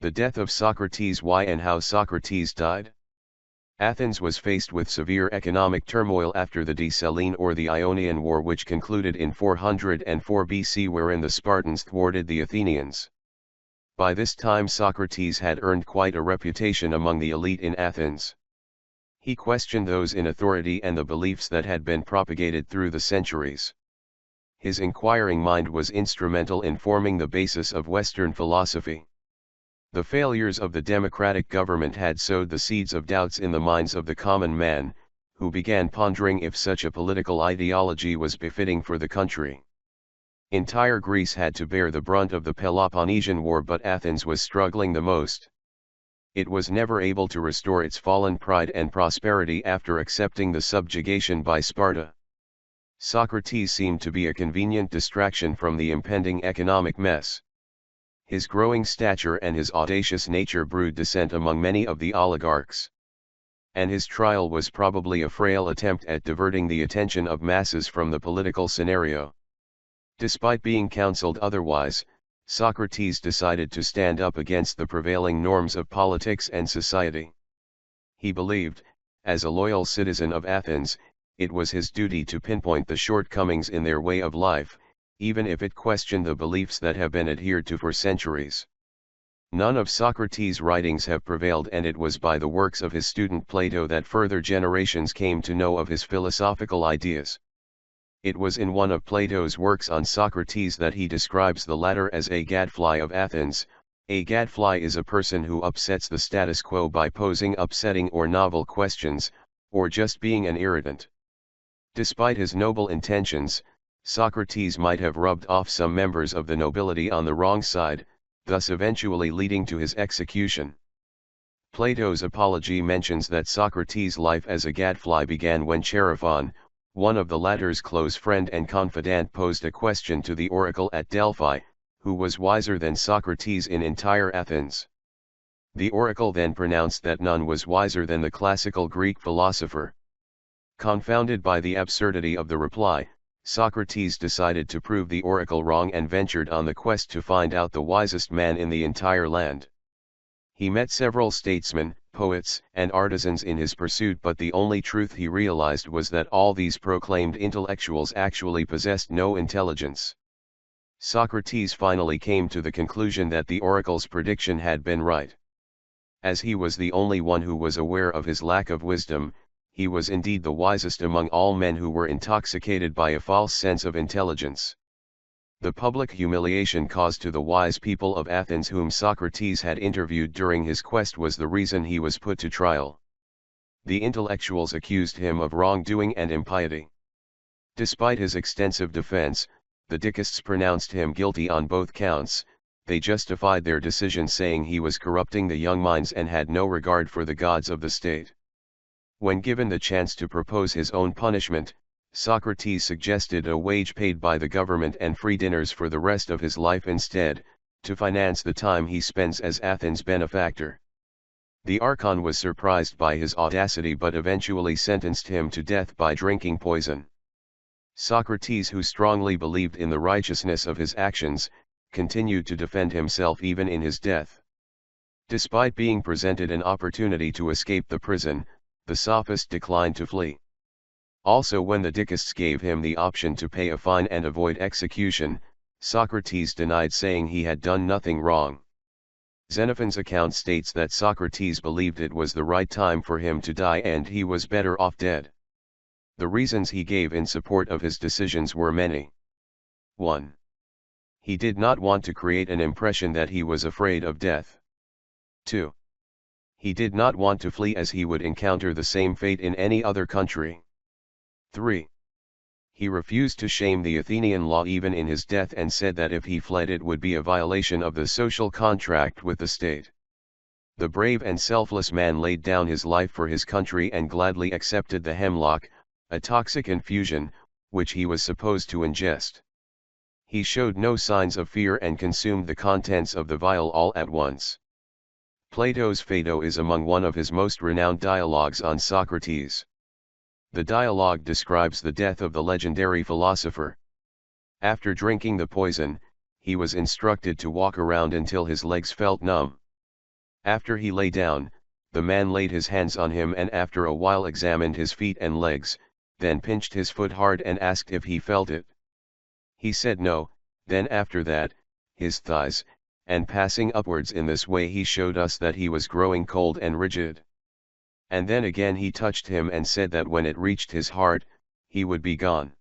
The death of Socrates. Why and how Socrates died? Athens was faced with severe economic turmoil after the Decelean or the Ionian War, which concluded in 404 BC, wherein the Spartans thwarted the Athenians. By this time Socrates had earned quite a reputation among the elite in Athens. He questioned those in authority and the beliefs that had been propagated through the centuries. His inquiring mind was instrumental in forming the basis of Western philosophy. The failures of the democratic government had sowed the seeds of doubts in the minds of the common man, who began pondering if such a political ideology was befitting for the country. Entire Greece had to bear the brunt of the Peloponnesian War, but Athens was struggling the most. It was never able to restore its fallen pride and prosperity after accepting the subjugation by Sparta. Socrates seemed to be a convenient distraction from the impending economic mess. His growing stature and his audacious nature brewed dissent among many of the oligarchs. And his trial was probably a frail attempt at diverting the attention of masses from the political scenario. Despite being counseled otherwise, Socrates decided to stand up against the prevailing norms of politics and society. He believed, as a loyal citizen of Athens, it was his duty to pinpoint the shortcomings in their way of life, even if it questioned the beliefs that have been adhered to for centuries. None of Socrates' writings have prevailed, and it was by the works of his student Plato that further generations came to know of his philosophical ideas. It was in one of Plato's works on Socrates that he describes the latter as a gadfly of Athens. A gadfly is a person who upsets the status quo by posing upsetting or novel questions, or just being an irritant. Despite his noble intentions, Socrates might have rubbed off some members of the nobility on the wrong side, thus eventually leading to his execution. Plato's Apology mentions that Socrates' life as a gadfly began when Chaerephon, one of the latter's close friend and confidant, posed a question to the oracle at Delphi, who was wiser than Socrates in entire Athens. The oracle then pronounced that none was wiser than the classical Greek philosopher. Confounded by the absurdity of the reply, Socrates decided to prove the oracle wrong and ventured on the quest to find out the wisest man in the entire land. He met several statesmen, poets, and artisans in his pursuit, but the only truth he realized was that all these proclaimed intellectuals actually possessed no intelligence. Socrates finally came to the conclusion that the oracle's prediction had been right. As he was the only one who was aware of his lack of wisdom, he was indeed the wisest among all men who were intoxicated by a false sense of intelligence. The public humiliation caused to the wise people of Athens whom Socrates had interviewed during his quest was the reason he was put to trial. The intellectuals accused him of wrongdoing and impiety. Despite his extensive defense, the Dicists pronounced him guilty on both counts. They justified their decision saying he was corrupting the young minds and had no regard for the gods of the state. When given the chance to propose his own punishment, Socrates suggested a wage paid by the government and free dinners for the rest of his life instead, to finance the time he spends as Athens' benefactor. The archon was surprised by his audacity but eventually sentenced him to death by drinking poison. Socrates, who strongly believed in the righteousness of his actions, continued to defend himself even in his death. Despite being presented an opportunity to escape the prison, the sophist declined to flee. Also, when the Dicists gave him the option to pay a fine and avoid execution, Socrates denied, saying he had done nothing wrong. Xenophon's account states that Socrates believed it was the right time for him to die and he was better off dead. The reasons he gave in support of his decisions were many. 1. He did not want to create an impression that he was afraid of death. 2. He did not want to flee as he would encounter the same fate in any other country. 3. He refused to shame the Athenian law even in his death and said that if he fled it would be a violation of the social contract with the state. The brave and selfless man laid down his life for his country and gladly accepted the hemlock, a toxic infusion, which he was supposed to ingest. He showed no signs of fear and consumed the contents of the vial all at once. Plato's Phaedo is among one of his most renowned dialogues on Socrates. The dialogue describes the death of the legendary philosopher. After drinking the poison, he was instructed to walk around until his legs felt numb. After he lay down, the man laid his hands on him and after a while examined his feet and legs, then pinched his foot hard and asked if he felt it. He said no, then after that, his thighs, and passing upwards in this way he showed us that he was growing cold and rigid. And then again he touched him and said that when it reached his heart, he would be gone.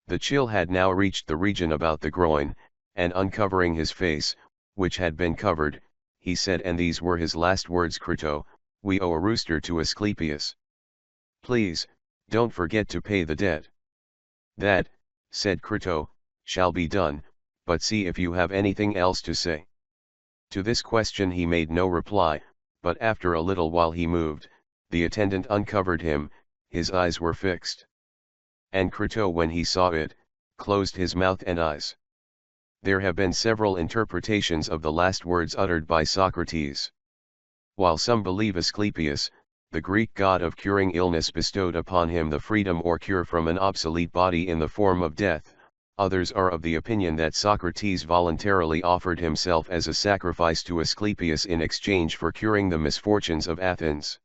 The chill had now reached the region about the groin, and uncovering his face, which had been covered, he said, and these were his last words: Crito, we owe a rooster to Asclepius. Please, don't forget to pay the debt. That, said Crito, shall be done, but see if you have anything else to say. To this question he made no reply, but after a little while he moved, the attendant uncovered him, his eyes were fixed. And Crito, when he saw it, closed his mouth and eyes. There have been several interpretations of the last words uttered by Socrates. While some believe Asclepius, the Greek god of curing illness, bestowed upon him the freedom or cure from an obsolete body in the form of death, others are of the opinion that Socrates voluntarily offered himself as a sacrifice to Asclepius in exchange for curing the misfortunes of Athens.